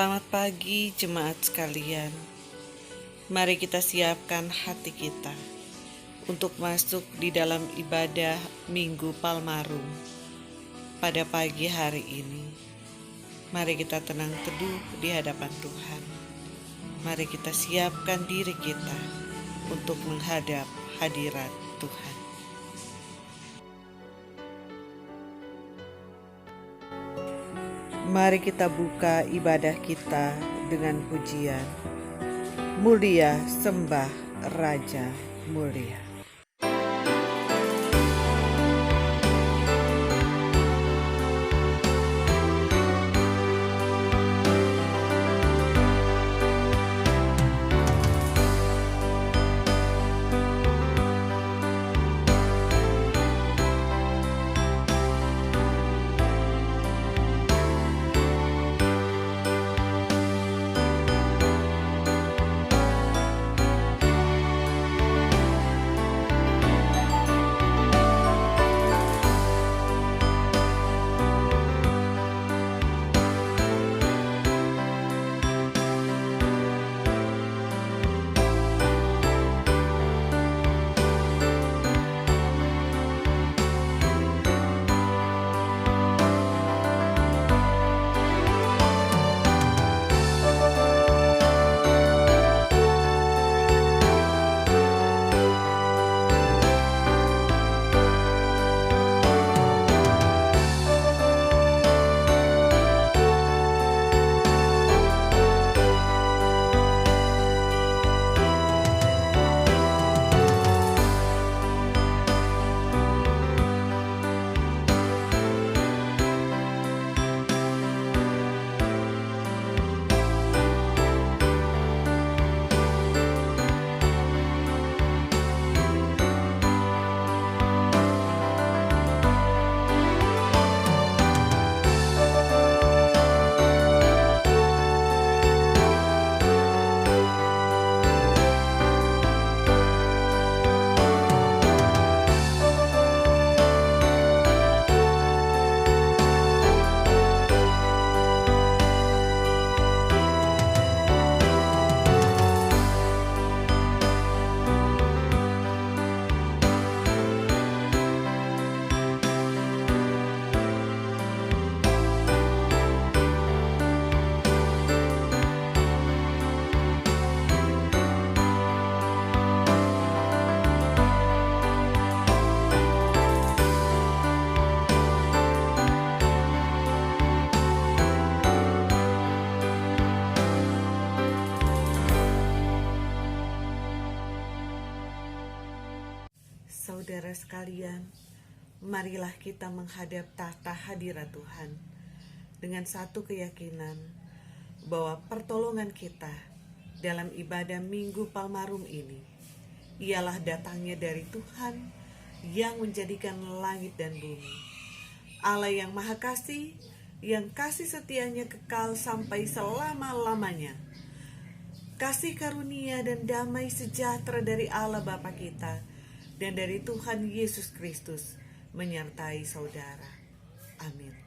Selamat pagi jemaat sekalian. Mari kita siapkan hati kita untuk masuk di dalam ibadah Minggu Palmarum pada pagi hari ini. Mari kita tenang teduh di hadapan Tuhan. Mari kita siapkan diri kita untuk menghadap hadirat Tuhan. Mari kita buka ibadah kita dengan pujian. Mulia sembah Raja mulia. Saudara sekalian, marilah kita menghadap tahta hadirat Tuhan dengan satu keyakinan bahwa pertolongan kita dalam ibadah Minggu Palmarum ini ialah datangnya dari Tuhan yang menjadikan langit dan bumi. Allah yang Maha Kasih, yang kasih setianya kekal sampai selama-lamanya. Kasih karunia dan damai sejahtera dari Allah Bapa kita dan dari Tuhan Yesus Kristus menyertai saudara. Amin.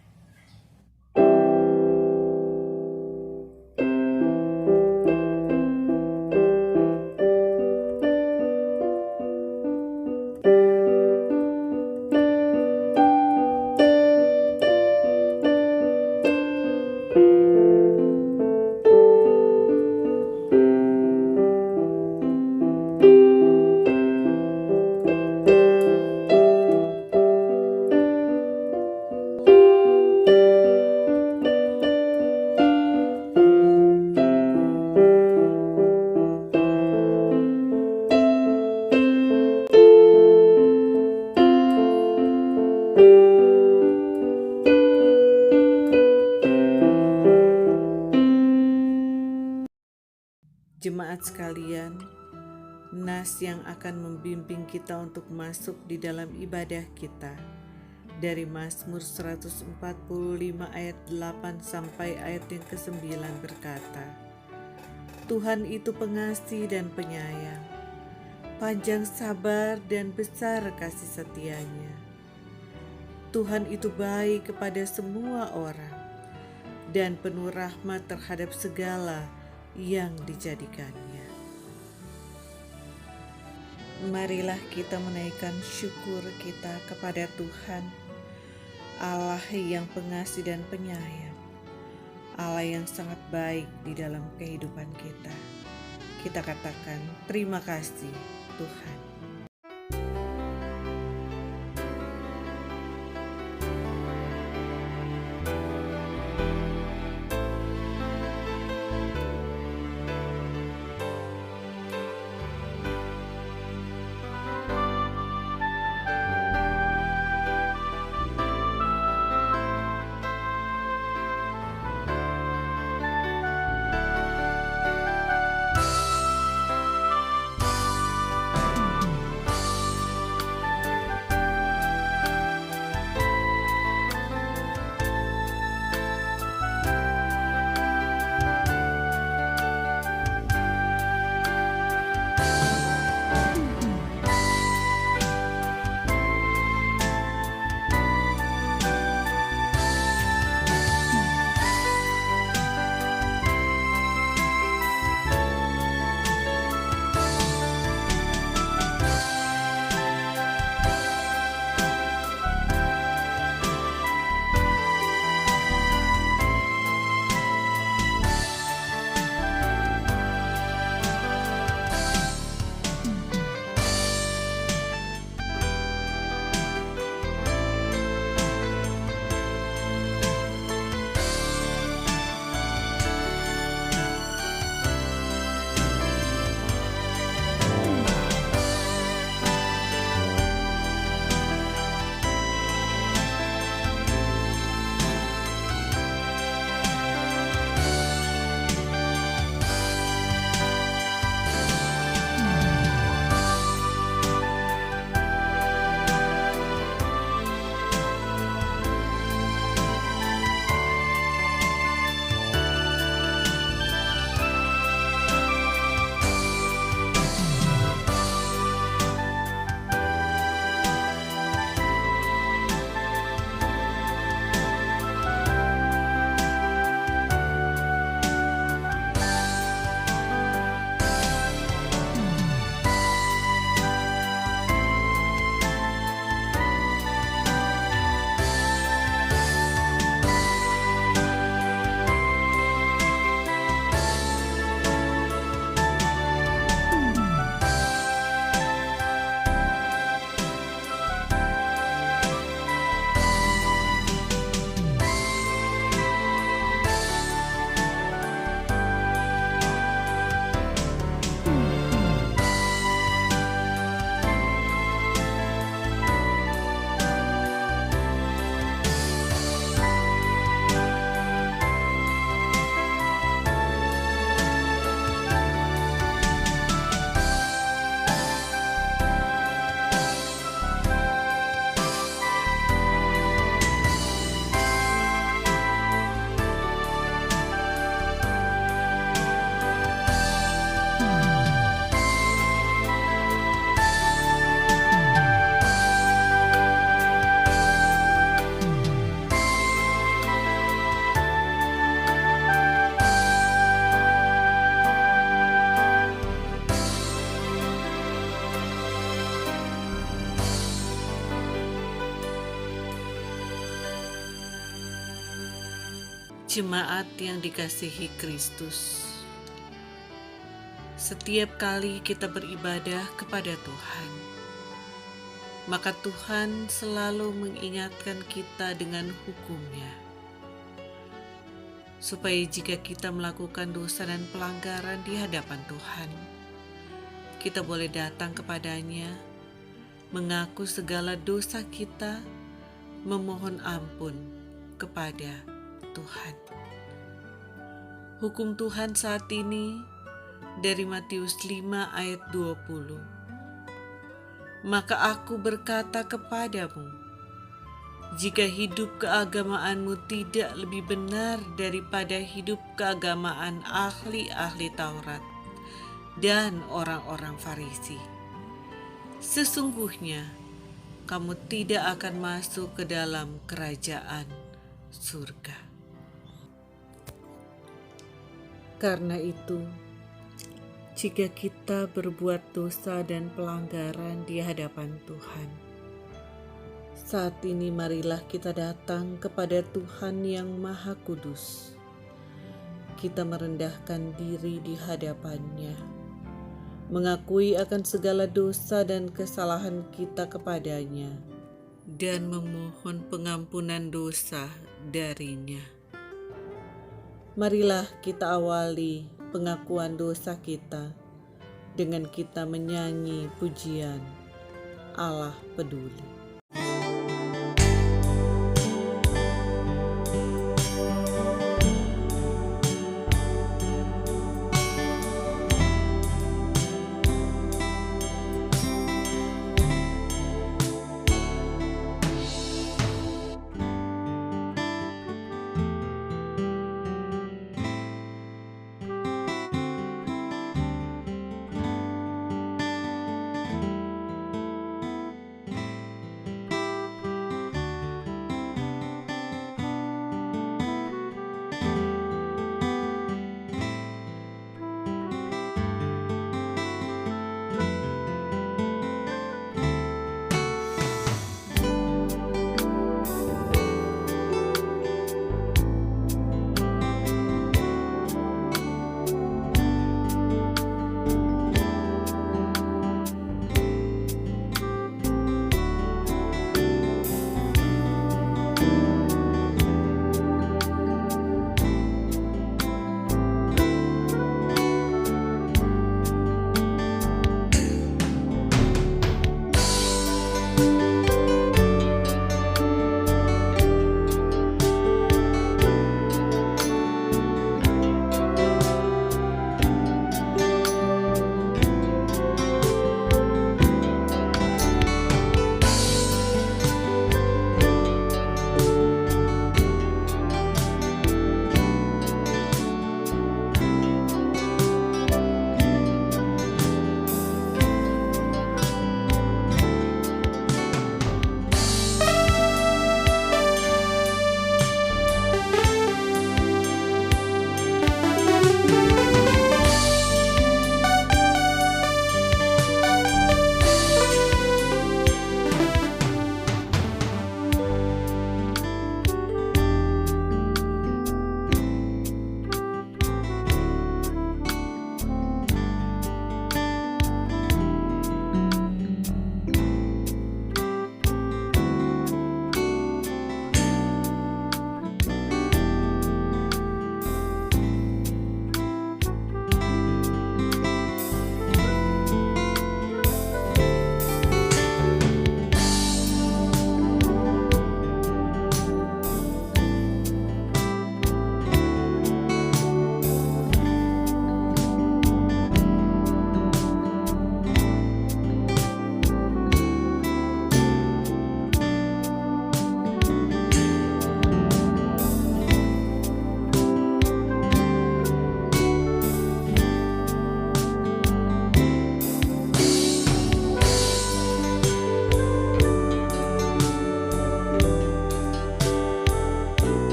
Jemaat sekalian, nas yang akan membimbing kita untuk masuk di dalam ibadah kita dari Mazmur 145 ayat 8 sampai ayat yang ke-9 berkata, Tuhan itu pengasih dan penyayang, panjang sabar dan besar kasih setianya. Tuhan itu baik kepada semua orang, dan penuh rahmat terhadap segala yang dijadikannya. Marilah kita menaikkan syukur kita kepada Tuhan, Allah yang pengasih dan penyayang, Allah yang sangat baik di dalam kehidupan kita. Kita katakan terima kasih Tuhan. Jemaat yang dikasihi Kristus, setiap kali kita beribadah kepada Tuhan, maka Tuhan selalu mengingatkan kita dengan hukum-Nya, supaya jika kita melakukan dosa dan pelanggaran di hadapan Tuhan, kita boleh datang kepada-Nya, mengaku segala dosa kita, memohon ampun kepada Tuhan. Hukum Tuhan saat ini dari Matius 5 ayat 20. Maka aku berkata kepadamu, jika hidup keagamaanmu tidak lebih benar daripada hidup keagamaan ahli-ahli Taurat dan orang-orang Farisi, sesungguhnya kamu tidak akan masuk ke dalam kerajaan surga. Karena itu, jika kita berbuat dosa dan pelanggaran di hadapan Tuhan, saat ini marilah kita datang kepada Tuhan yang Maha Kudus. Kita merendahkan diri di hadapan-Nya, mengakui akan segala dosa dan kesalahan kita kepadanya, dan memohon pengampunan dosa darinya. Marilah kita awali pengakuan dosa kita dengan kita menyanyi pujian Allah Peduli.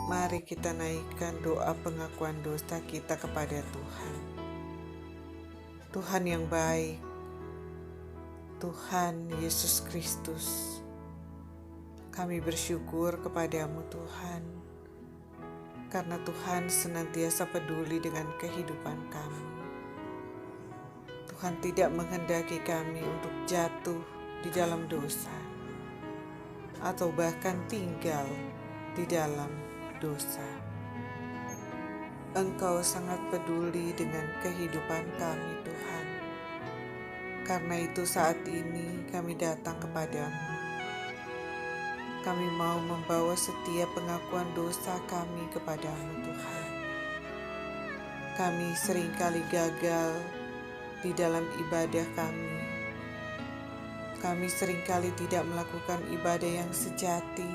Mari kita naikkan doa pengakuan dosa kita kepada Tuhan. Tuhan yang baik, Tuhan Yesus Kristus, kami bersyukur kepadamu Tuhan, karena Tuhan senantiasa peduli dengan kehidupan kami. Tuhan tidak menghendaki kami untuk jatuh di dalam dosa atau bahkan tinggal di dalam dosa. Engkau sangat peduli dengan kehidupan kami, Tuhan. Karena itu saat ini kami datang kepadamu. Kami mau membawa setiap pengakuan dosa kami kepadamu, Tuhan. Kami seringkali gagal di dalam ibadah kami. Kami seringkali tidak melakukan ibadah yang sejati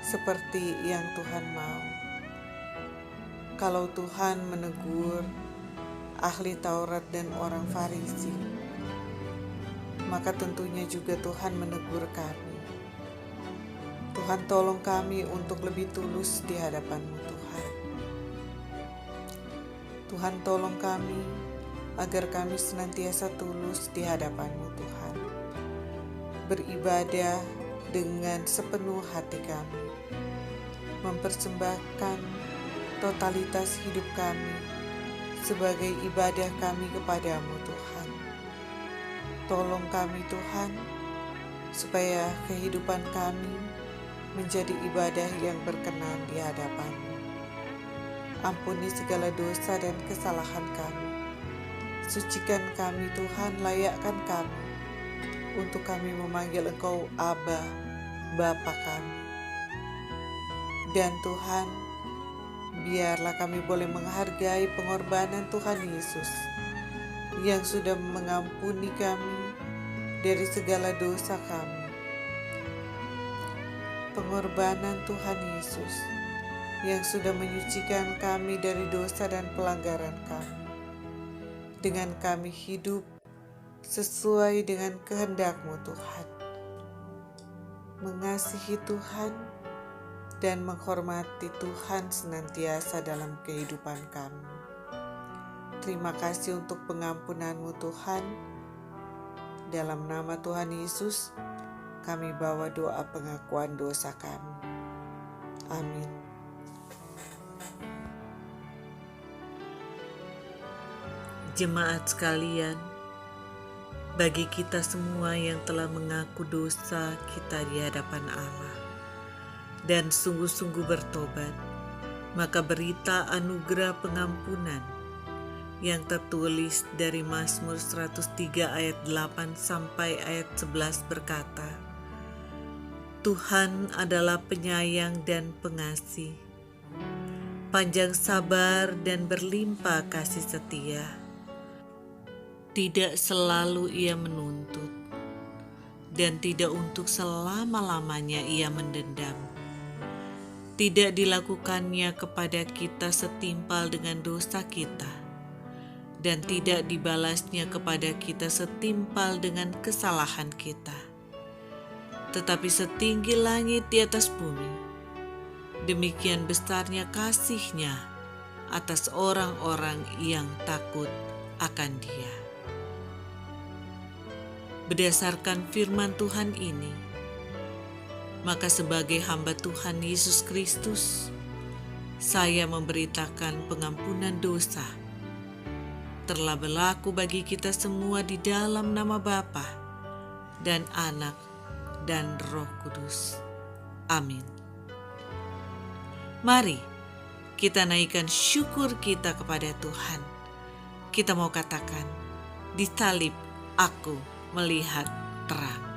seperti yang Tuhan mau. Kalau Tuhan menegur ahli Taurat dan orang Farisi, maka tentunya juga Tuhan menegur kami. Tuhan tolong kami untuk lebih tulus di hadapan-Mu, Tuhan. Tuhan tolong kami agar kami senantiasa tulus di hadapan-Mu, Tuhan. Beribadah dengan sepenuh hati kami, mempersembahkan totalitas hidup kami sebagai ibadah kami kepadamu, Tuhan. Tolong kami, Tuhan, supaya kehidupan kami menjadi ibadah yang berkenan di hadapan-Mu. Ampuni segala dosa dan kesalahan kami. Sucikan kami, Tuhan, layakkan kami untuk kami memanggil Engkau Aba, Bapa kami. Dan Tuhan, biarlah kami boleh menghargai pengorbanan Tuhan Yesus yang sudah mengampuni kami dari segala dosa kami. Pengorbanan Tuhan Yesus yang sudah menyucikan kami dari dosa dan pelanggaran kami. Dengan kami hidup sesuai dengan kehendak-Mu, Tuhan. Mengasihi Tuhan dan menghormati Tuhan senantiasa dalam kehidupan kami. Terima kasih untuk pengampunan-Mu, Tuhan. Dalam nama Tuhan Yesus, kami bawa doa pengakuan dosa kami. Amin. Jemaat sekalian, bagi kita semua yang telah mengaku dosa kita di hadapan Allah dan sungguh-sungguh bertobat, maka berita anugerah pengampunan yang tertulis dari Mazmur 103 ayat 8 sampai ayat 11 berkata, Tuhan adalah penyayang dan pengasih, panjang sabar dan berlimpah kasih setia. Tidak selalu Ia menuntut, dan tidak untuk selama-lamanya Ia mendendam. Tidak dilakukannya kepada kita setimpal dengan dosa kita, dan tidak dibalasnya kepada kita setimpal dengan kesalahan kita. Tetapi setinggi langit di atas bumi, demikian besarnya kasih-Nya atas orang-orang yang takut akan Dia. Berdasarkan firman Tuhan ini, maka sebagai hamba Tuhan Yesus Kristus, saya memberitakan pengampunan dosa telah berlaku bagi kita semua di dalam nama Bapa dan Anak dan Roh Kudus. Amin. Mari kita naikkan syukur kita kepada Tuhan. Kita mau katakan, di salib aku melihat terang.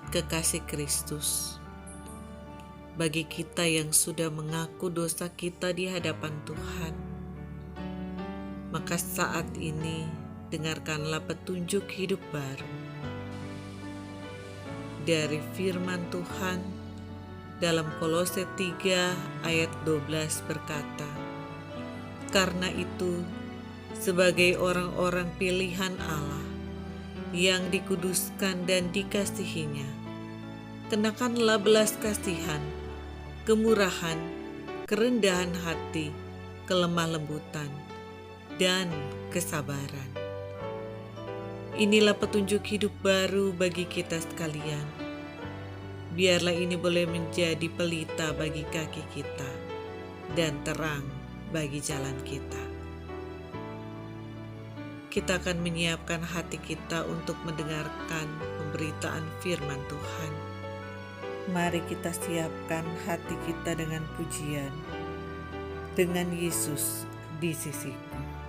kekasih Kristus, bagi kita yang sudah mengaku dosa kita di hadapan Tuhan, maka saat ini dengarkanlah petunjuk hidup baru dari firman Tuhan dalam Kolose 3 ayat 12 berkata, "Karena itu, sebagai orang-orang pilihan Allah yang dikuduskan dan dikasihinya, kenakanlah belas kasihan, kemurahan, kerendahan hati, kelemah lembutan, dan kesabaran." Inilah petunjuk hidup baru bagi kita sekalian. Biarlah ini boleh menjadi pelita bagi kaki kita dan terang bagi jalan kita. Kita akan menyiapkan hati kita untuk mendengarkan pemberitaan firman Tuhan. Mari kita siapkan hati kita dengan pujian, dengan Yesus di sisiku.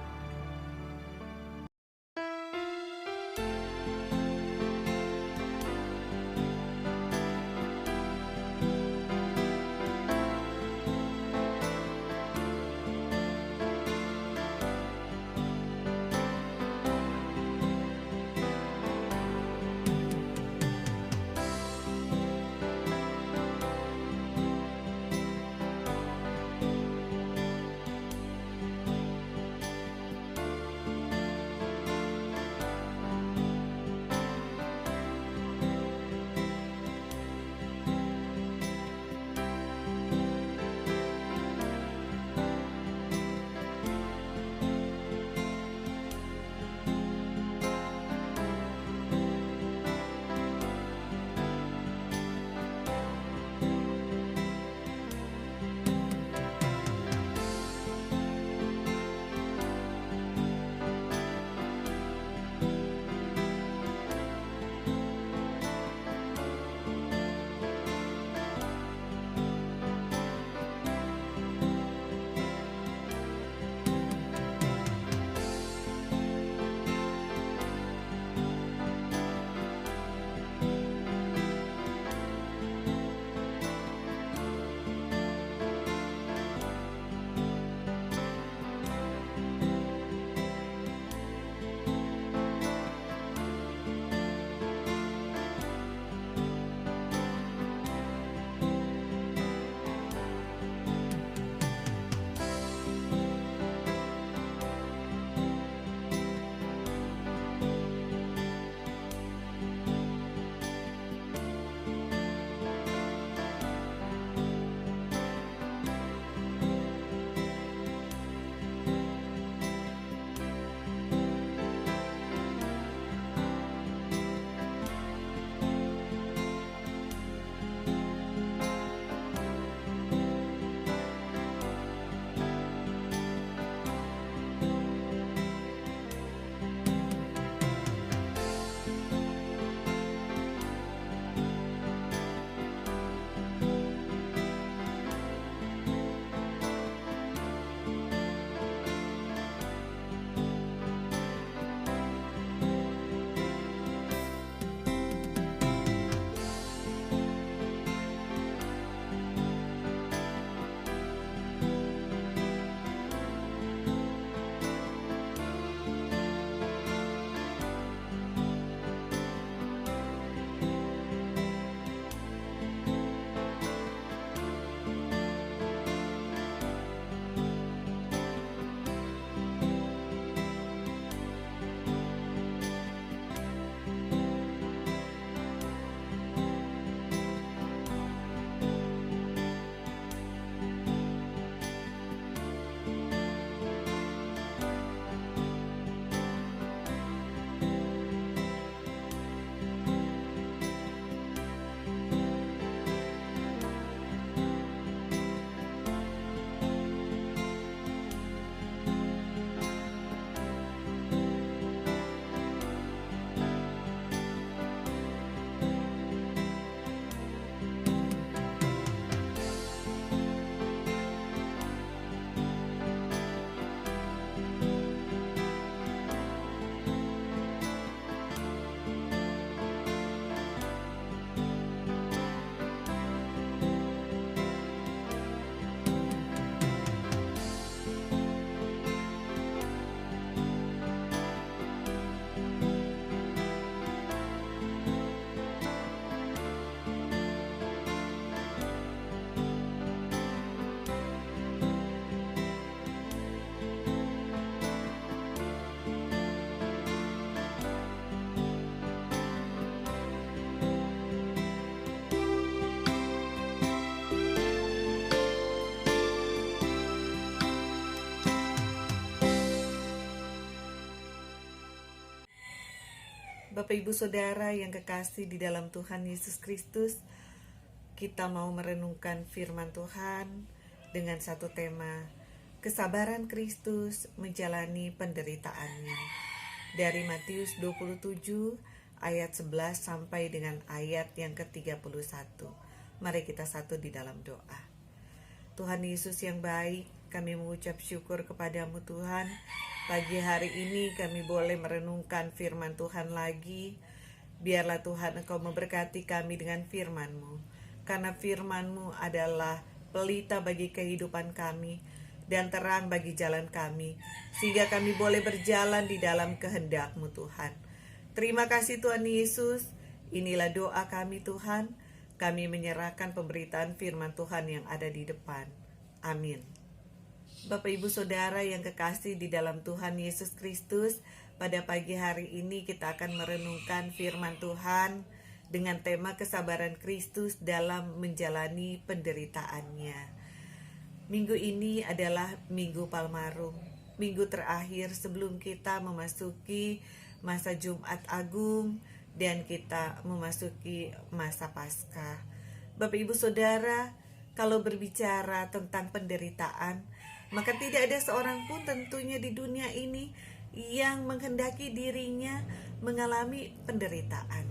Bapak Ibu Saudara yang kekasih di dalam Tuhan Yesus Kristus, kita mau merenungkan firman Tuhan dengan satu tema, kesabaran Kristus menjalani penderitaannya. Dari Matius 27 ayat 11 sampai dengan ayat yang ke-31. Mari kita satu di dalam doa. Tuhan Yesus yang baik, kami mengucap syukur kepadamu Tuhan. Pagi hari ini kami boleh merenungkan firman Tuhan lagi. Biarlah Tuhan Engkau memberkati kami dengan firman-Mu. Karena firman-Mu adalah pelita bagi kehidupan kami dan terang bagi jalan kami. Sehingga kami boleh berjalan di dalam kehendak-Mu Tuhan. Terima kasih Tuhan Yesus. Inilah doa kami Tuhan. Kami menyerahkan pemberitaan firman Tuhan yang ada di depan. Amin. Bapak Ibu Saudara yang kekasih di dalam Tuhan Yesus Kristus, pada pagi hari ini kita akan merenungkan firman Tuhan dengan tema kesabaran Kristus dalam menjalani penderitaannya. Minggu ini adalah Minggu Palmarum, minggu terakhir sebelum kita memasuki masa Jumat Agung dan kita memasuki masa Paskah. Bapak Ibu Saudara, kalau berbicara tentang penderitaan, maka tidak ada seorang pun tentunya di dunia ini yang menghendaki dirinya mengalami penderitaan.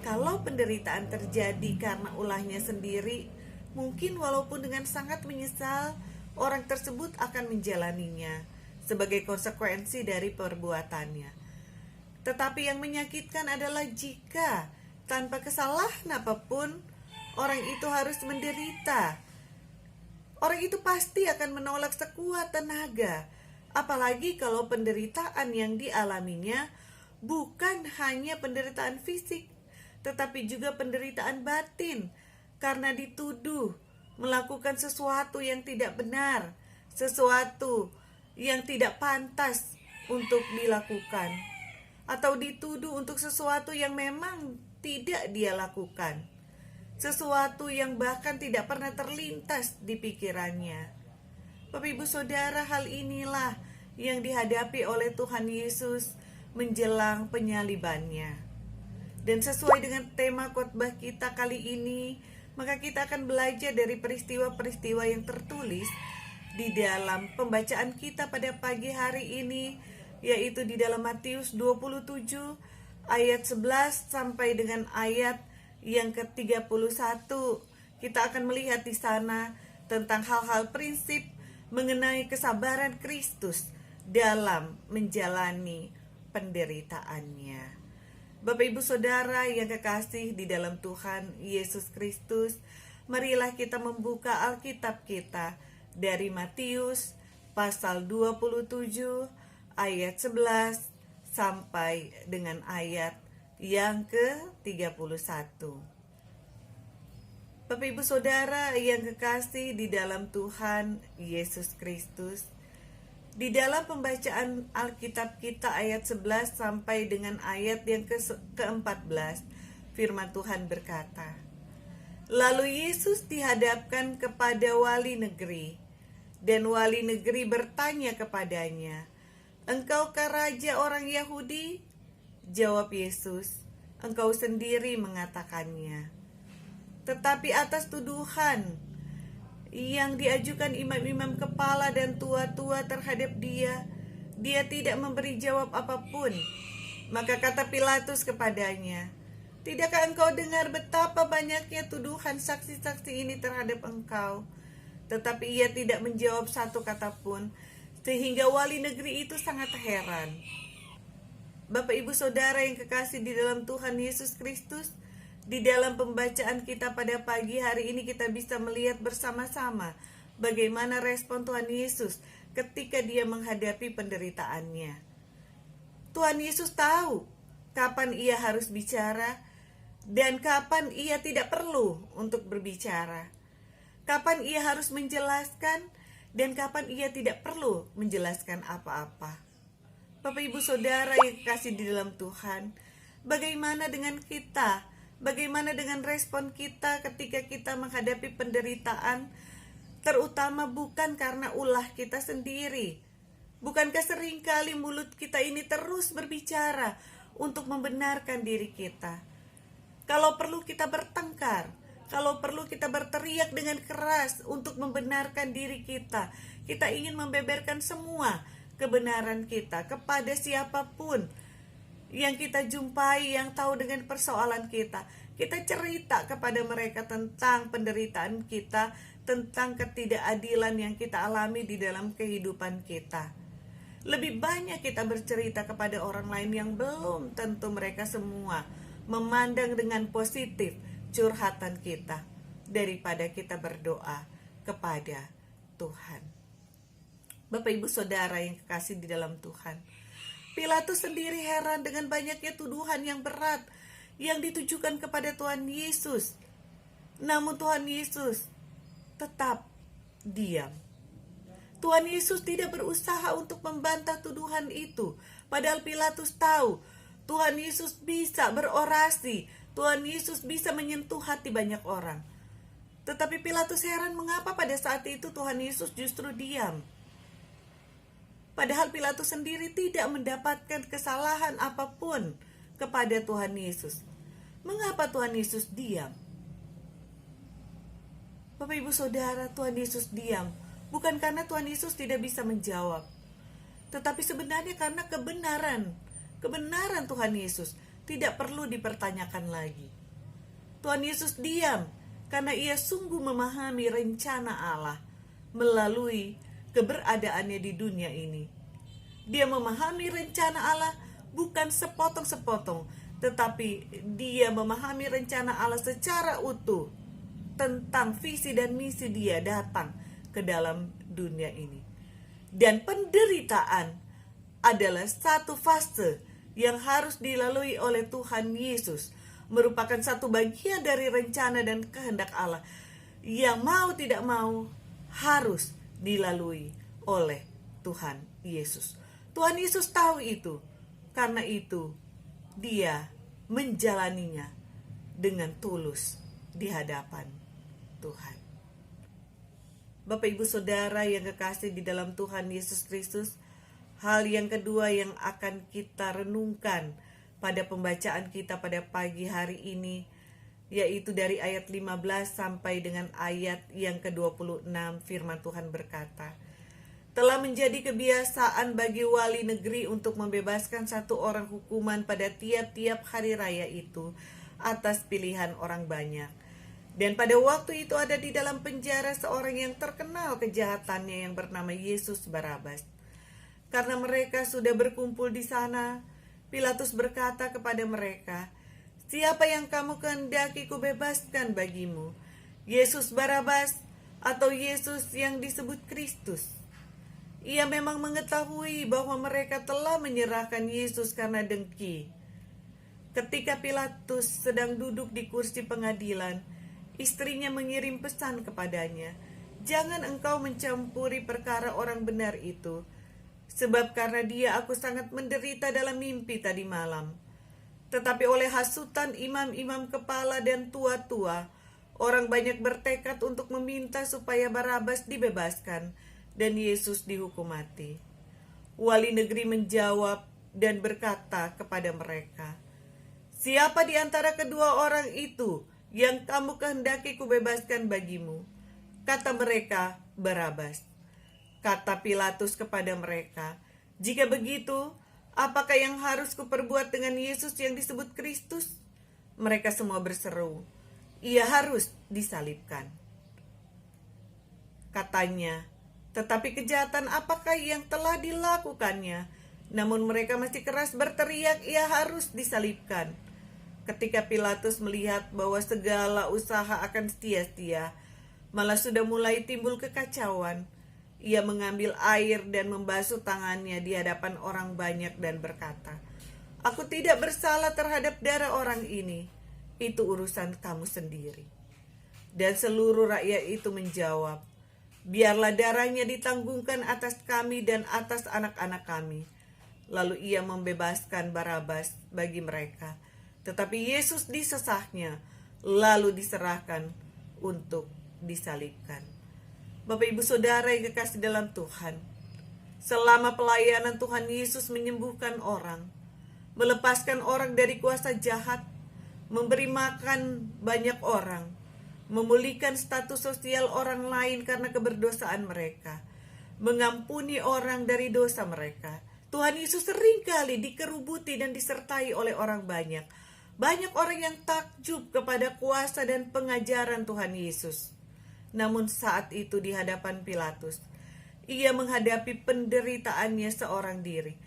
Kalau penderitaan terjadi karena ulahnya sendiri, mungkin walaupun dengan sangat menyesal, orang tersebut akan menjalaninya sebagai konsekuensi dari perbuatannya. Tetapi yang menyakitkan adalah jika tanpa kesalahan apapun, orang itu harus menderita. Orang itu pasti akan menolak sekuat tenaga, apalagi kalau penderitaan yang dialaminya bukan hanya penderitaan fisik, tetapi juga penderitaan batin, karena dituduh melakukan sesuatu yang tidak benar, sesuatu yang tidak pantas untuk dilakukan, atau dituduh untuk sesuatu yang memang tidak dia lakukan. Sesuatu yang bahkan tidak pernah terlintas di pikirannya. Bapak Ibu Saudara, hal inilah yang dihadapi oleh Tuhan Yesus menjelang penyalibannya. Dan sesuai dengan tema khotbah kita kali ini, maka kita akan belajar dari peristiwa-peristiwa yang tertulis di dalam pembacaan kita pada pagi hari ini, yaitu di dalam Matius 27 ayat 11 sampai dengan ayat yang ke-31. Kita akan melihat di sana tentang hal-hal prinsip mengenai kesabaran Kristus dalam menjalani penderitaannya. Bapak Ibu Saudara yang kekasih di dalam Tuhan Yesus Kristus, marilah kita membuka Alkitab kita dari Matius pasal 27 ayat 11 sampai dengan ayat yang ke-31. Bapak Ibu Saudara yang kekasih di dalam Tuhan Yesus Kristus, di dalam pembacaan Alkitab kita ayat 11 sampai dengan ayat yang ke-14, firman Tuhan berkata, "Lalu Yesus dihadapkan kepada wali negeri, dan wali negeri bertanya kepadanya, 'Engkaukah raja orang Yahudi?' Jawab Yesus, 'Engkau sendiri mengatakannya.' Tetapi atas tuduhan yang diajukan imam-imam kepala dan tua-tua terhadap dia tidak memberi jawab apapun. Maka kata Pilatus kepadanya, 'Tidakkah engkau dengar betapa banyaknya tuduhan saksi-saksi ini terhadap engkau?' Tetapi ia tidak menjawab satu kata pun, sehingga wali negeri itu sangat heran. Bapak Ibu Saudara yang kekasih di dalam Tuhan Yesus Kristus, di dalam pembacaan kita pada pagi hari ini kita bisa melihat bersama-sama bagaimana respon Tuhan Yesus ketika dia menghadapi penderitaannya. Tuhan Yesus tahu kapan ia harus bicara dan kapan ia tidak perlu untuk berbicara. Kapan ia harus menjelaskan dan kapan ia tidak perlu menjelaskan apa-apa. Bapak Ibu Saudara yang kasih di dalam Tuhan, bagaimana dengan kita? Bagaimana dengan respon kita ketika kita menghadapi penderitaan, terutama bukan karena ulah kita sendiri, Bukankah seringkali mulut kita ini terus berbicara untuk membenarkan diri kita. Kalau perlu kita bertengkar, kalau perlu kita berteriak dengan keras untuk membenarkan diri kita. Kita ingin membeberkan semua kebenaran kita kepada siapapun yang kita jumpai, yang tahu dengan persoalan kita. Kita cerita kepada mereka tentang penderitaan kita, tentang ketidakadilan yang kita alami di dalam kehidupan kita. Lebih banyak kita bercerita kepada orang lain yang belum tentu mereka semua memandang dengan positif curhatan kita, daripada kita berdoa kepada Tuhan. Bapak Ibu Saudara yang kekasih di dalam Tuhan, Pilatus sendiri heran dengan banyaknya tuduhan yang berat yang ditujukan kepada Tuhan Yesus. Namun Tuhan Yesus tetap diam. Tuhan Yesus tidak berusaha untuk membantah tuduhan itu. Padahal Pilatus tahu Tuhan Yesus bisa berorasi, Tuhan Yesus bisa menyentuh hati banyak orang. Tetapi Pilatus heran mengapa pada saat itu Tuhan Yesus justru diam. Padahal Pilatus sendiri tidak mendapatkan kesalahan apapun kepada Tuhan Yesus. Mengapa Tuhan Yesus diam? Bapak Ibu Saudara, Tuhan Yesus diam bukan karena Tuhan Yesus tidak bisa menjawab, tetapi sebenarnya karena kebenaran Tuhan Yesus tidak perlu dipertanyakan lagi. Tuhan Yesus diam karena ia sungguh memahami rencana Allah melalui keberadaannya di dunia ini. Dia memahami rencana Allah bukan sepotong-sepotong, tetapi dia memahami rencana Allah secara utuh tentang visi dan misi dia datang ke dalam dunia ini. Dan penderitaan adalah satu fase yang harus dilalui oleh Tuhan Yesus, merupakan satu bagian dari rencana dan kehendak Allah yang mau tidak mau harus dilalui oleh Tuhan Yesus. Tuhan Yesus tahu itu, karena itu dia menjalaninya dengan tulus di hadapan Tuhan. Bapak Ibu Saudara yang kekasih di dalam Tuhan Yesus Kristus, hal yang kedua yang akan kita renungkan pada pembacaan kita pada pagi hari ini, yaitu dari ayat 15 sampai dengan ayat yang ke-26. Firman Tuhan berkata, telah menjadi kebiasaan bagi wali negeri untuk membebaskan satu orang hukuman pada tiap-tiap hari raya itu atas pilihan orang banyak. Dan pada waktu itu ada di dalam penjara seorang yang terkenal kejahatannya yang bernama Yesus Barabas. Karena mereka sudah berkumpul di sana, Pilatus berkata kepada mereka, siapa yang kamu kehendaki kubebaskan bagimu, Yesus Barabas atau Yesus yang disebut Kristus? Ia memang mengetahui bahwa mereka telah menyerahkan Yesus karena dengki. Ketika Pilatus sedang duduk di kursi pengadilan, istrinya mengirim pesan kepadanya, jangan engkau mencampuri perkara orang benar itu, sebab karena dia aku sangat menderita dalam mimpi tadi malam. Tetapi oleh hasutan imam-imam kepala dan tua-tua, orang banyak bertekad untuk meminta supaya Barabas dibebaskan dan Yesus dihukum mati. Wali negeri menjawab dan berkata kepada mereka, siapa di antara kedua orang itu yang kamu kehendaki kubebaskan bagimu? Kata mereka, Barabas. Kata Pilatus kepada mereka, jika begitu, apakah yang harus kuperbuat dengan Yesus yang disebut Kristus? Mereka semua berseru, ia harus disalibkan. Katanya, tetapi kejahatan apakah yang telah dilakukannya? Namun mereka masih keras berteriak, ia harus disalibkan. Ketika Pilatus melihat bahwa segala usaha akan sia-sia, malah sudah mulai timbul kekacauan, ia mengambil air dan membasuh tangannya di hadapan orang banyak dan berkata, aku tidak bersalah terhadap darah orang ini, itu urusan kamu sendiri. Dan seluruh rakyat itu menjawab, biarlah darahnya ditanggungkan atas kami dan atas anak-anak kami. Lalu ia membebaskan Barabas bagi mereka. Tetapi Yesus disesahnya, lalu diserahkan untuk disalibkan. Bapak Ibu Saudara yang kekasih dalam Tuhan, selama pelayanan Tuhan Yesus menyembuhkan orang, melepaskan orang dari kuasa jahat, memberi makan banyak orang, memulihkan status sosial orang lain karena keberdosaan mereka, mengampuni orang dari dosa mereka. Tuhan Yesus seringkali dikerubuti dan disertai oleh orang banyak. Banyak orang yang takjub kepada kuasa dan pengajaran Tuhan Yesus. Namun saat itu di hadapan Pilatus, ia menghadapi penderitaannya seorang diri.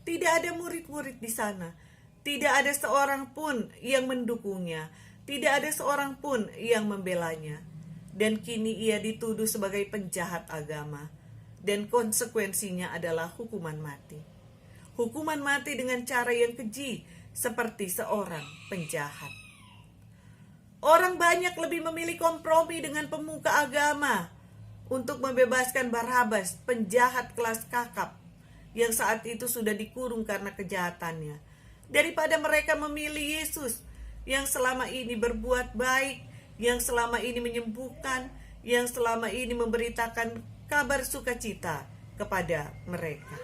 Tidak ada murid-murid di sana. Tidak ada seorang pun yang mendukungnya. Tidak ada seorang pun yang membelanya. Dan kini ia dituduh sebagai penjahat agama. Dan konsekuensinya adalah hukuman mati. Hukuman mati dengan cara yang keji, seperti seorang penjahat. Orang banyak lebih memilih kompromi dengan pemuka agama untuk membebaskan Barabas, penjahat kelas kakap, yang saat itu sudah dikurung karena kejahatannya, daripada mereka memilih Yesus yang selama ini berbuat baik, yang selama ini menyembuhkan, yang selama ini memberitakan kabar sukacita kepada mereka.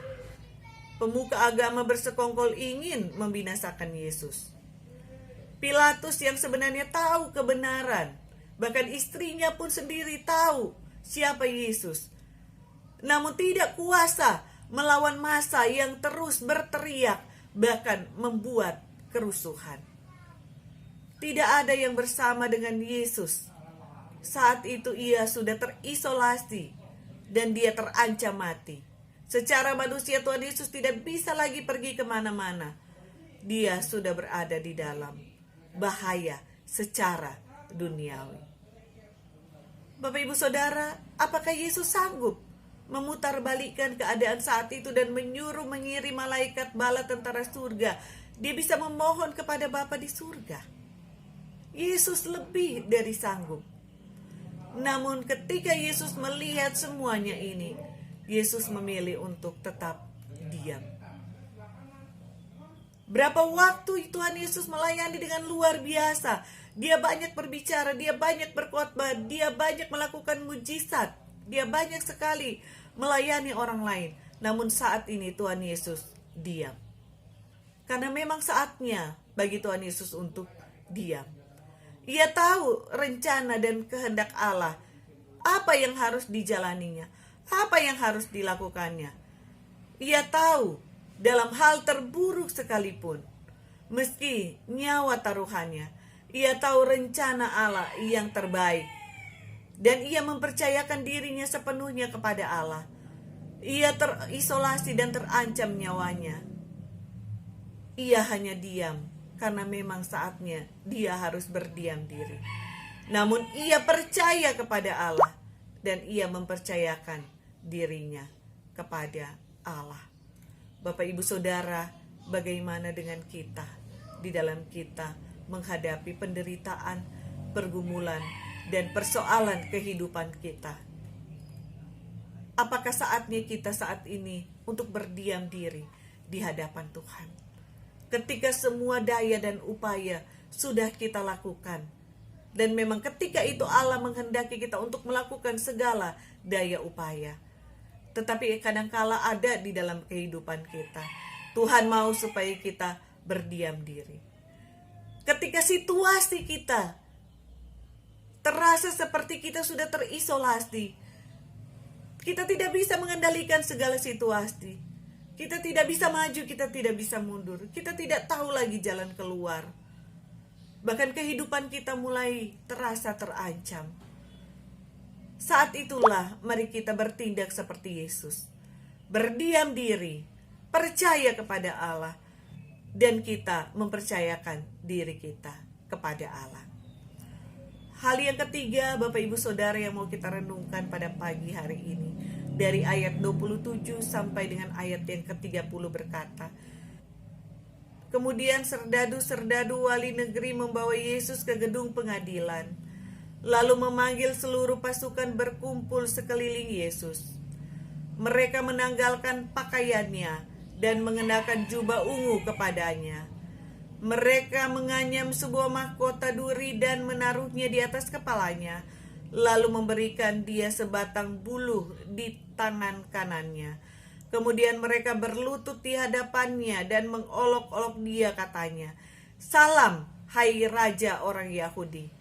Pemuka agama bersekongkol ingin membinasakan Yesus. Pilatus yang sebenarnya tahu kebenaran, bahkan istrinya pun sendiri tahu siapa Yesus, namun tidak kuasa melawan massa yang terus berteriak, bahkan membuat kerusuhan. Tidak ada yang bersama dengan Yesus. Saat itu ia sudah terisolasi dan dia terancam mati. Secara manusia Tuhan Yesus tidak bisa lagi pergi kemana-mana. Dia sudah berada di dalam bahaya secara duniawi. Bapak Ibu Saudara, apakah Yesus sanggup memutarbalikkan keadaan saat itu dan menyuruh mengirim malaikat bala tentara surga? Dia bisa memohon kepada Bapa di surga. Yesus lebih dari sanggup. Namun ketika Yesus melihat semuanya ini, Yesus memilih untuk tetap diam. Berapa waktu Tuhan Yesus melayani dengan luar biasa. Dia banyak berbicara, dia banyak berkhotbah, dia banyak melakukan mujizat. Dia banyak sekali melayani orang lain. Namun saat ini Tuhan Yesus diam. Karena memang saatnya bagi Tuhan Yesus untuk diam. Ia tahu rencana dan kehendak Allah. Apa yang harus dijalaninya. Apa yang harus dilakukannya. Ia tahu dalam hal terburuk sekalipun, meski nyawa taruhannya, ia tahu rencana Allah yang terbaik. Dan ia mempercayakan dirinya sepenuhnya kepada Allah. Ia terisolasi dan terancam nyawanya. Ia hanya diam, karena memang saatnya dia harus berdiam diri. Namun ia percaya kepada Allah, dan ia mempercayakan dirinya kepada Allah. Bapak Ibu Saudara, bagaimana dengan kita di dalam kita menghadapi penderitaan, pergumulan, dan persoalan kehidupan kita? Apakah saatnya kita saat ini untuk berdiam diri di hadapan Tuhan? Ketika semua daya dan upaya sudah kita lakukan, dan memang ketika itu Allah menghendaki kita untuk melakukan segala daya upaya, tetapi kadangkala ada di dalam kehidupan kita, Tuhan mau supaya kita berdiam diri. Ketika situasi kita terasa seperti kita sudah terisolasi, kita tidak bisa mengendalikan segala situasi. Kita tidak bisa maju, kita tidak bisa mundur. Kita tidak tahu lagi jalan keluar. Bahkan kehidupan kita mulai terasa terancam. Saat itulah mari kita bertindak seperti Yesus. Berdiam diri, percaya kepada Allah, dan kita mempercayakan diri kita kepada Allah. Hal yang ketiga, Bapak Ibu Saudara, yang mau kita renungkan pada pagi hari ini, dari ayat 27 sampai dengan ayat yang ke-30 berkata, kemudian serdadu-serdadu wali negeri membawa Yesus ke gedung pengadilan, lalu memanggil seluruh pasukan berkumpul sekeliling Yesus. Mereka menanggalkan pakaiannya dan mengenakan jubah ungu kepadanya. Mereka menganyam sebuah mahkota duri dan menaruhnya di atas kepalanya, lalu memberikan dia sebatang buluh di tangan kanannya. Kemudian mereka berlutut di hadapannya dan mengolok-olok dia, katanya, "Salam, hai Raja orang Yahudi."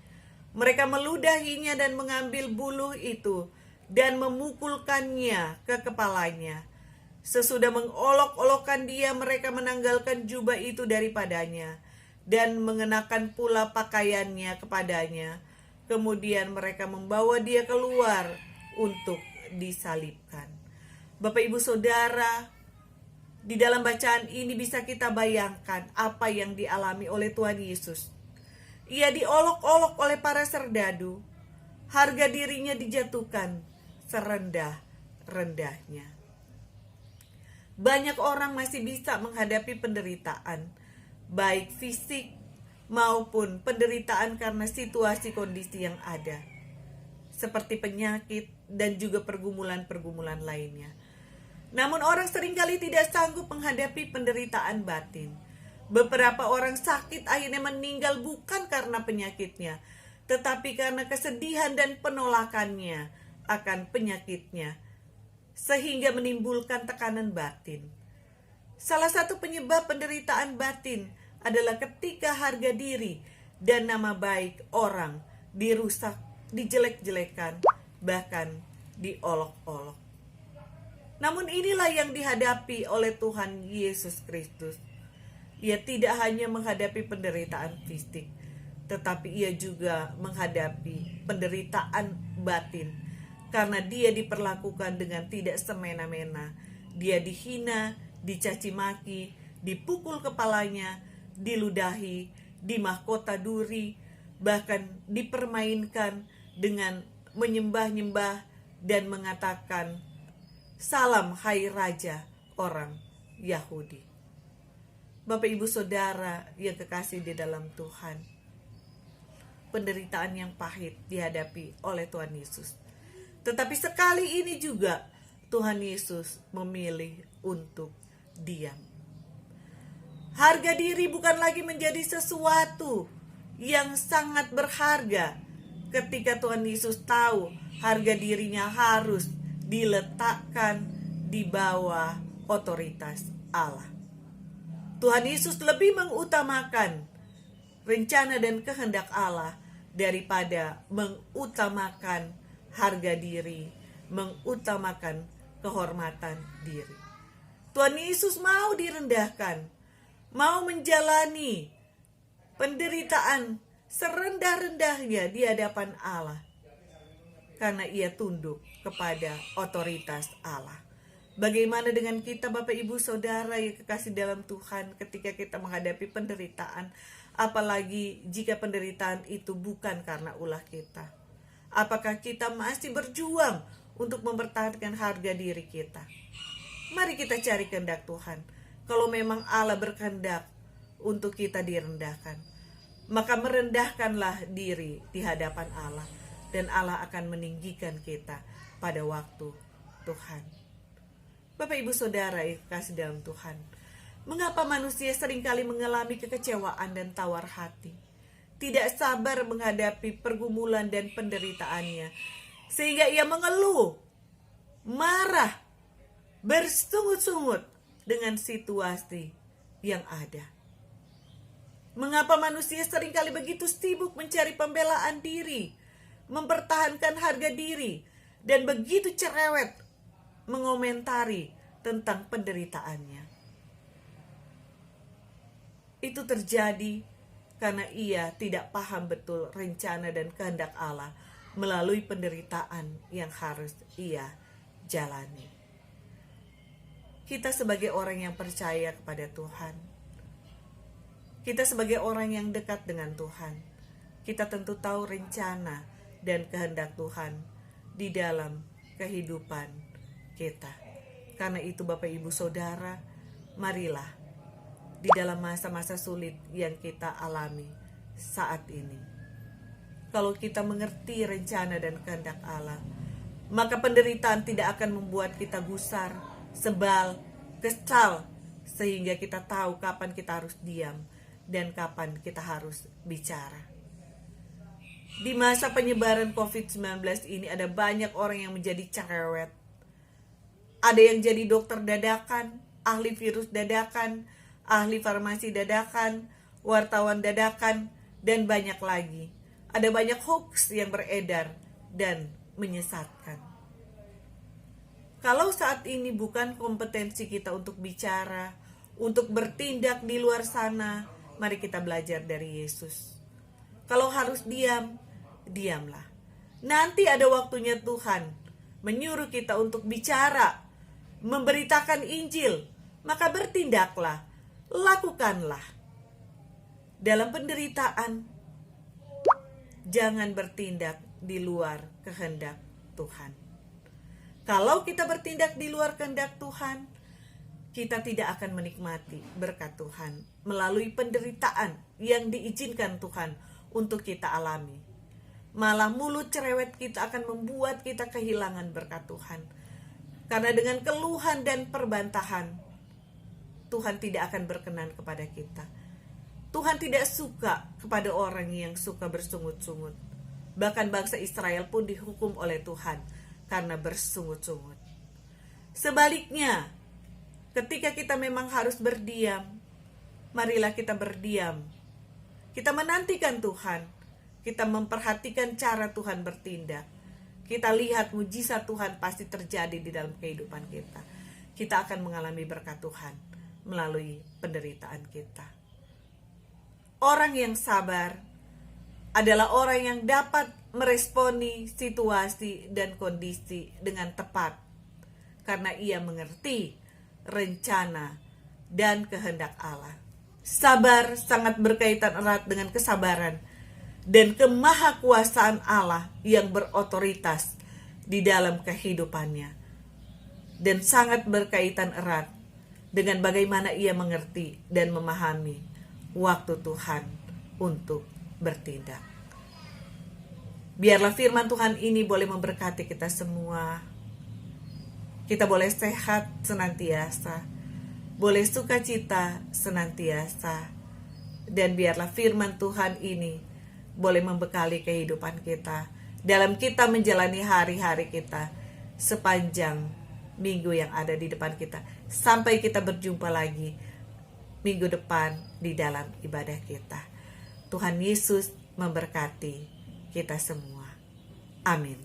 Mereka meludahinya dan mengambil buluh itu dan memukulkannya ke kepalanya. Sesudah mengolok-olokkan dia, mereka menanggalkan jubah itu daripadanya dan mengenakan pula pakaiannya kepadanya. Kemudian mereka membawa dia keluar untuk disalibkan. Bapak Ibu Saudara, di dalam bacaan ini bisa kita bayangkan apa yang dialami oleh Tuhan Yesus. Ia diolok-olok oleh para serdadu, harga dirinya dijatuhkan serendah-rendahnya. Banyak orang masih bisa menghadapi penderitaan, baik fisik maupun penderitaan karena situasi kondisi yang ada, seperti penyakit dan juga pergumulan-pergumulan lainnya. Namun orang seringkali tidak sanggup menghadapi penderitaan batin. Beberapa orang sakit akhirnya meninggal bukan karena penyakitnya, tetapi karena kesedihan dan penolakannya akan penyakitnya, sehingga menimbulkan tekanan batin. Salah satu penyebab penderitaan batin adalah ketika harga diri dan nama baik orang dirusak, dijelek-jelekan, bahkan diolok-olok. Namun inilah yang dihadapi oleh Tuhan Yesus Kristus. Ia tidak hanya menghadapi penderitaan fisik, tetapi ia juga menghadapi penderitaan batin, karena dia diperlakukan dengan tidak semena-mena. Dia dihina, dicaci maki, dipukul kepalanya, diludahi, dimahkota duri, bahkan dipermainkan dengan menyembah-nyembah dan mengatakan, "Salam, hai Raja orang Yahudi." Bapak Ibu Saudara yang kekasih di dalam Tuhan, penderitaan yang pahit dihadapi oleh Tuhan Yesus. Tetapi sekali ini juga Tuhan Yesus memilih untuk diam. Harga diri bukan lagi menjadi sesuatu yang sangat berharga ketika Tuhan Yesus tahu harga dirinya harus diletakkan di bawah otoritas Allah. Tuhan Yesus lebih mengutamakan rencana dan kehendak Allah daripada mengutamakan harga diri, mengutamakan kehormatan diri. Tuhan Yesus mau direndahkan, mau menjalani penderitaan serendah-rendahnya di hadapan Allah, karena ia tunduk kepada otoritas Allah. Bagaimana dengan kita, Bapak Ibu Saudara yang kekasih dalam Tuhan, ketika kita menghadapi penderitaan, apalagi jika penderitaan itu bukan karena ulah kita? Apakah kita masih berjuang untuk mempertahankan harga diri kita? Mari kita cari kehendak Tuhan. Kalau memang Allah berkehendak untuk kita direndahkan, maka merendahkanlah diri di hadapan Allah, dan Allah akan meninggikan kita pada waktu Tuhan. Bapak Ibu Saudara yang kasih dalam Tuhan, mengapa manusia seringkali mengalami kekecewaan dan tawar hati, tidak sabar menghadapi pergumulan dan penderitaannya, sehingga ia mengeluh, marah, bersungut-sungut dengan situasi yang ada? Mengapa manusia seringkali begitu sibuk mencari pembelaan diri, mempertahankan harga diri, dan begitu cerewet mengomentari tentang penderitaannya? Itu terjadi karena ia tidak paham betul rencana dan kehendak Allah melalui penderitaan yang harus ia jalani. Kita sebagai orang yang percaya kepada Tuhan, kita sebagai orang yang dekat dengan Tuhan, kita tentu tahu rencana dan kehendak Tuhan di dalam kehidupan kita. Karena itu Bapak Ibu Saudara, marilah di dalam masa-masa sulit yang kita alami saat ini, kalau kita mengerti rencana dan kehendak Allah, maka penderitaan tidak akan membuat kita gusar, sebal, kesal, sehingga kita tahu kapan kita harus diam dan kapan kita harus bicara. Di masa penyebaran COVID-19 ini ada banyak orang yang menjadi cerewet, Ada yang jadi dokter dadakan, ahli virus dadakan, ahli farmasi dadakan, wartawan dadakan, dan banyak lagi. Ada banyak hoax yang beredar dan menyesatkan. Kalau saat ini bukan kompetensi kita untuk bicara, untuk bertindak di luar sana, mari kita belajar dari Yesus. Kalau harus diam, diamlah. Nanti ada waktunya Tuhan menyuruh kita untuk bicara, memberitakan Injil, maka bertindaklah, lakukanlah. Dalam penderitaan, jangan bertindak di luar kehendak Tuhan. Kalau kita bertindak di luar kehendak Tuhan, kita tidak akan menikmati berkat Tuhan melalui penderitaan yang diizinkan Tuhan untuk kita alami. Malah mulut cerewet kita akan membuat kita kehilangan berkat Tuhan. Karena dengan keluhan dan perbantahan, Tuhan tidak akan berkenan kepada kita. Tuhan tidak suka kepada orang yang suka bersungut-sungut. Bahkan bangsa Israel pun dihukum oleh Tuhan karena bersungut-sungut. Sebaliknya, ketika kita memang harus berdiam, marilah kita berdiam. Kita menantikan Tuhan. Kita memperhatikan cara Tuhan bertindak. Kita lihat mujizat Tuhan pasti terjadi di dalam kehidupan kita. Kita akan mengalami berkat Tuhan melalui penderitaan kita. Orang yang sabar adalah orang yang dapat meresponi situasi dan kondisi dengan tepat. Karena ia mengerti rencana dan kehendak Allah. Sabar sangat berkaitan erat dengan kesabaran dan kemahakuasaan Allah yang berotoritas di dalam kehidupannya. Dan sangat berkaitan erat dengan bagaimana ia mengerti dan memahami waktu Tuhan untuk bertindak. Biarlah firman Tuhan ini boleh memberkati kita semua. Kita boleh sehat senantiasa, boleh sukacita senantiasa, dan biarlah firman Tuhan ini boleh membekali kehidupan kita dalam kita menjalani hari-hari kita sepanjang minggu yang ada di depan kita, sampai kita berjumpa lagi minggu depan di dalam ibadah kita. Tuhan Yesus memberkati kita semua. Amin.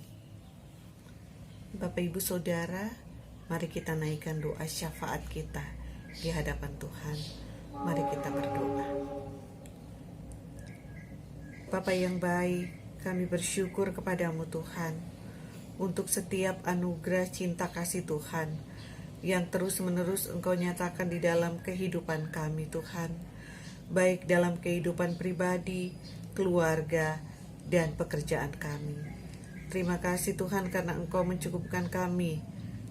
Bapak Ibu Saudara, mari kita naikkan doa syafaat kita di hadapan Tuhan. Mari kita berdoa. Bapa yang baik, kami bersyukur kepadamu Tuhan untuk setiap anugerah cinta kasih Tuhan yang terus-menerus Engkau nyatakan di dalam kehidupan kami Tuhan, baik dalam kehidupan pribadi, keluarga, dan pekerjaan kami. Terima kasih Tuhan karena Engkau mencukupkan kami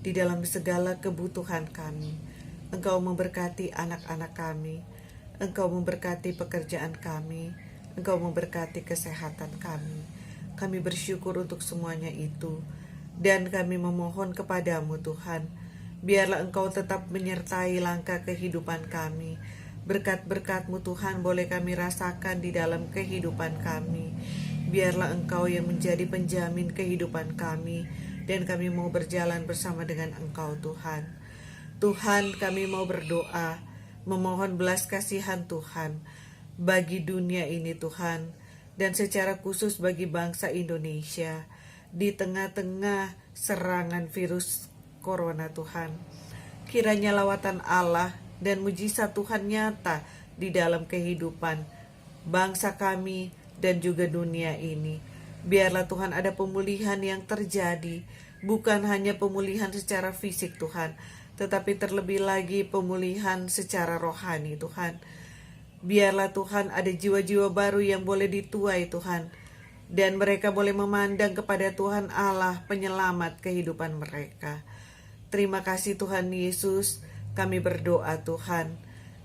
di dalam segala kebutuhan kami. Engkau memberkati anak-anak kami, Engkau memberkati pekerjaan kami, Engkau memberkati kesehatan kami. Kami bersyukur untuk semuanya itu, dan kami memohon kepadamu Tuhan, biarlah Engkau tetap menyertai langkah kehidupan kami. Berkat-berkat-Mu Tuhan boleh kami rasakan di dalam kehidupan kami. Biarlah Engkau yang menjadi penjamin kehidupan kami, dan kami mau berjalan bersama dengan Engkau Tuhan. Tuhan, kami mau berdoa, memohon belas kasihan Tuhan bagi dunia ini Tuhan, dan secara khusus bagi bangsa Indonesia di tengah-tengah serangan virus corona Tuhan. Kiranya lawatan Allah dan mujizat Tuhan nyata di dalam kehidupan bangsa kami dan juga dunia ini. Biarlah Tuhan ada pemulihan yang terjadi, bukan hanya pemulihan secara fisik Tuhan, tetapi terlebih lagi pemulihan secara rohani Tuhan. Biarlah Tuhan ada jiwa-jiwa baru yang boleh dituai Tuhan, dan mereka boleh memandang kepada Tuhan Allah penyelamat kehidupan mereka. Terima kasih Tuhan Yesus, kami berdoa Tuhan,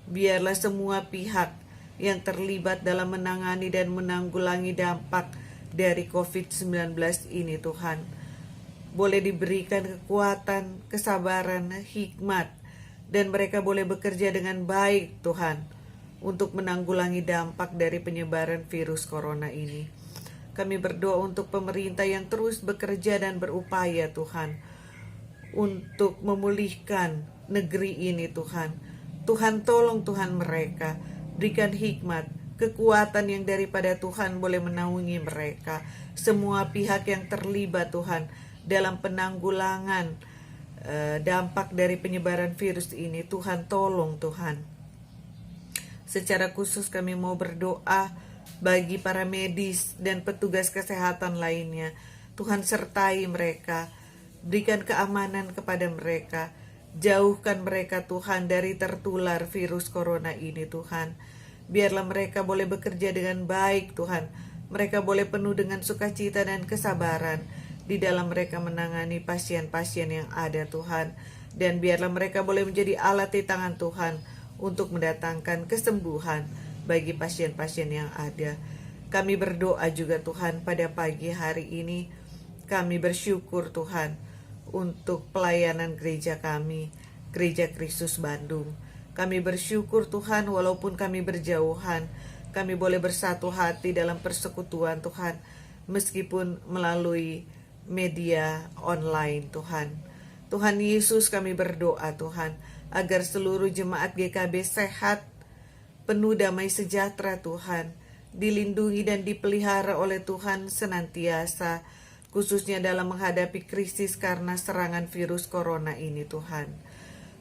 biarlah semua pihak yang terlibat dalam menangani dan menanggulangi dampak dari COVID-19 ini Tuhan, boleh diberikan kekuatan, kesabaran, hikmat, dan mereka boleh bekerja dengan baik Tuhan, untuk menanggulangi dampak dari penyebaran virus corona ini. Kami berdoa untuk pemerintah yang terus bekerja dan berupaya Tuhan, untuk memulihkan negeri ini Tuhan. Tuhan tolong Tuhan mereka, berikan hikmat, kekuatan yang daripada Tuhan boleh menaungi mereka. Semua pihak yang terlibat Tuhan dalam penanggulangan dampak dari penyebaran virus ini, Tuhan tolong Tuhan. Secara khusus kami mau berdoa bagi para medis dan petugas kesehatan lainnya. Tuhan sertai mereka, berikan keamanan kepada mereka, jauhkan mereka Tuhan dari tertular virus corona ini Tuhan. Biarlah mereka boleh bekerja dengan baik Tuhan, mereka boleh penuh dengan sukacita dan kesabaran di dalam mereka menangani pasien-pasien yang ada Tuhan. Dan biarlah mereka boleh menjadi alat di tangan Tuhan untuk mendatangkan kesembuhan bagi pasien-pasien yang ada. Kami berdoa juga Tuhan pada pagi hari ini. Kami bersyukur Tuhan untuk pelayanan gereja kami, Gereja Kristus Bandung. Kami bersyukur Tuhan walaupun kami berjauhan, kami boleh bersatu hati dalam persekutuan Tuhan, meskipun melalui media online Tuhan. Tuhan Yesus, kami berdoa Tuhan agar seluruh jemaat GKB sehat, penuh damai sejahtera Tuhan, dilindungi dan dipelihara oleh Tuhan senantiasa, khususnya dalam menghadapi krisis karena serangan virus corona ini Tuhan.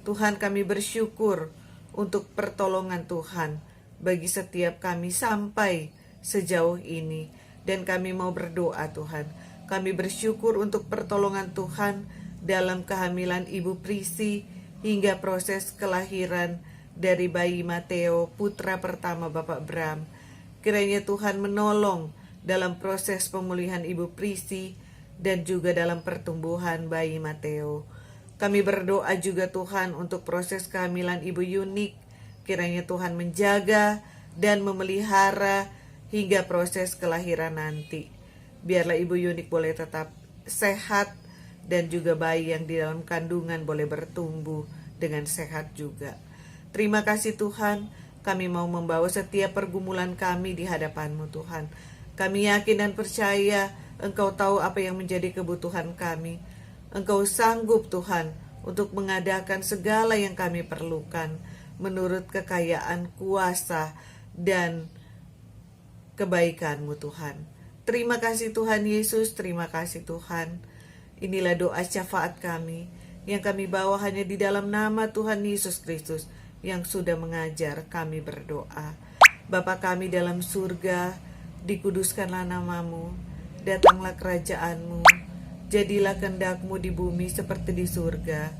Tuhan, kami bersyukur untuk pertolongan Tuhan bagi setiap kami sampai sejauh ini, dan kami mau berdoa Tuhan. Kami bersyukur untuk pertolongan Tuhan dalam kehamilan Ibu Prisi hingga proses kelahiran dari bayi Mateo, putra pertama Bapak Bram. Kiranya Tuhan menolong dalam proses pemulihan Ibu Prisi dan juga dalam pertumbuhan bayi Mateo. Kami berdoa juga Tuhan untuk proses kehamilan Ibu Yunik. Kiranya Tuhan menjaga dan memelihara hingga proses kelahiran nanti. Biarlah Ibu Yunik boleh tetap sehat dan juga bayi yang di dalam kandungan boleh bertumbuh dengan sehat juga. Terima kasih Tuhan, kami mau membawa setiap pergumulan kami di hadapan-Mu Tuhan. Kami yakin dan percaya Engkau tahu apa yang menjadi kebutuhan kami. Engkau sanggup Tuhan untuk mengadakan segala yang kami perlukan menurut kekayaan, kuasa, dan kebaikan-Mu Tuhan. Terima kasih Tuhan Yesus, terima kasih Tuhan. Inilah doa syafaat kami yang kami bawa hanya di dalam nama Tuhan Yesus Kristus yang sudah mengajar kami berdoa. Bapa kami dalam surga, dikuduskanlah nama-Mu, datanglah kerajaan-Mu, jadilah kehendak-Mu di bumi seperti di surga.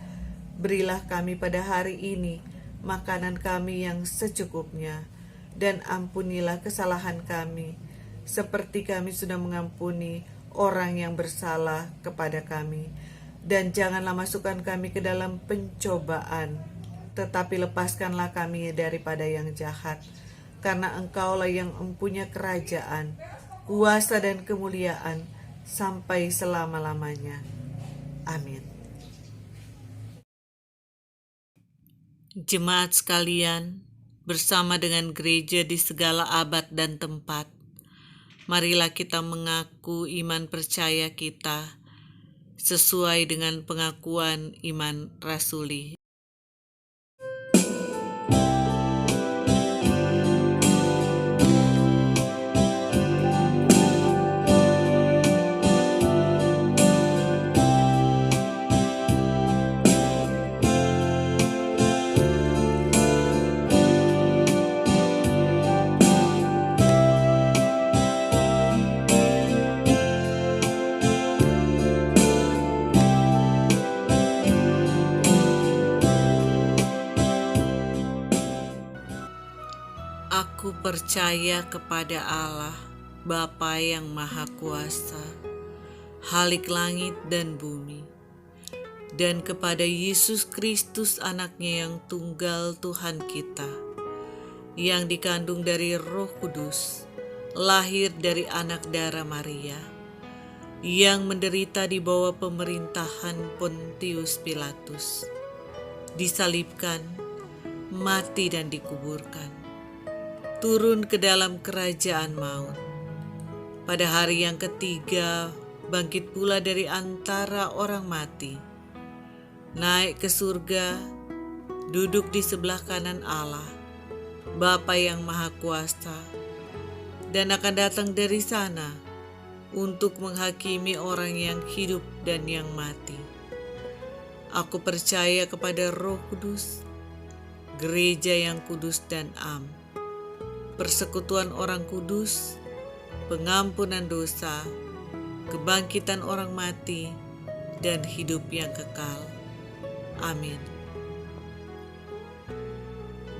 Berilah kami pada hari ini makanan kami yang secukupnya, dan ampunilah kesalahan kami, seperti kami sudah mengampuni orang yang bersalah kepada kami. Dan janganlah masukkan kami ke dalam pencobaan, tetapi lepaskanlah kami daripada yang jahat. Karena Engkaulah yang mempunyai kerajaan, kuasa dan kemuliaan sampai selama-lamanya. Amin. Jemaat sekalian, bersama dengan gereja di segala abad dan tempat, marilah kita mengaku iman percaya kita sesuai dengan pengakuan iman rasuli. Aku percaya kepada Allah, Bapa yang Maha Kuasa, Khalik langit dan bumi, dan kepada Yesus Kristus anaknya yang tunggal Tuhan kita, yang dikandung dari Roh Kudus, lahir dari anak darah Maria, yang menderita di bawah pemerintahan Pontius Pilatus, disalibkan, mati dan dikuburkan, turun ke dalam kerajaan maut. Pada hari yang ketiga, bangkit pula dari antara orang mati, naik ke surga, duduk di sebelah kanan Allah, Bapa yang Maha Kuasa, dan akan datang dari sana untuk menghakimi orang yang hidup dan yang mati. Aku percaya kepada Roh Kudus, gereja yang kudus dan am, persekutuan orang kudus, pengampunan dosa, kebangkitan orang mati, dan hidup yang kekal. Amin.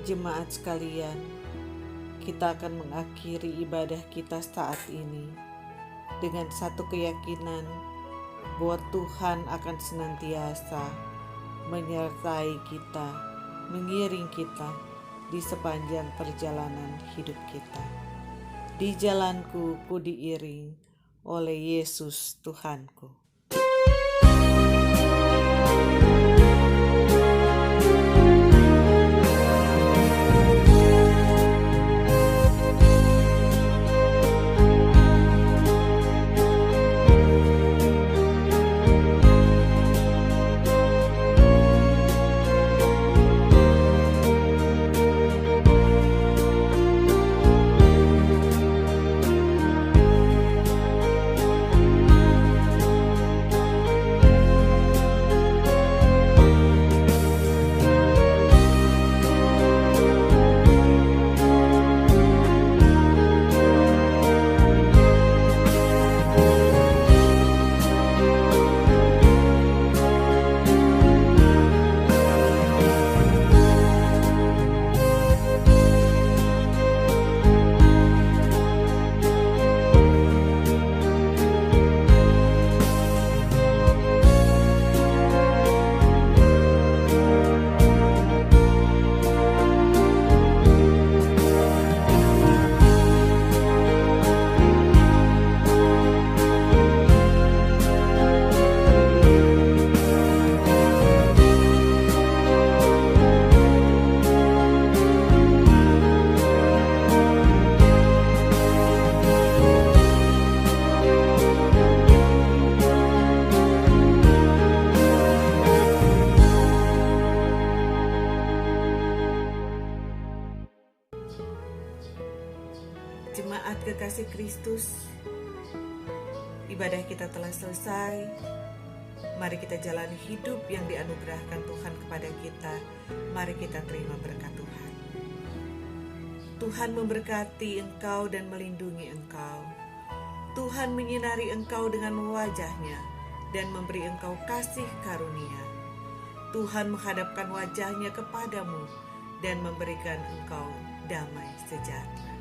Jemaat sekalian, kita akan mengakhiri ibadah kita saat ini dengan satu keyakinan bahwa Tuhan akan senantiasa menyertai kita, mengiring kita di sepanjang perjalanan hidup kita. Di jalanku ku diiring oleh Yesus Tuhanku. Jemaat kekasih Kristus, ibadah kita telah selesai. Mari kita jalani hidup yang dianugerahkan Tuhan kepada kita. Mari kita terima berkat Tuhan. Tuhan memberkati engkau dan melindungi engkau. Tuhan menyinari engkau dengan wajah-Nya dan memberi engkau kasih karunia. Tuhan menghadapkan wajah-Nya kepadamu dan memberikan engkau damai sejahtera.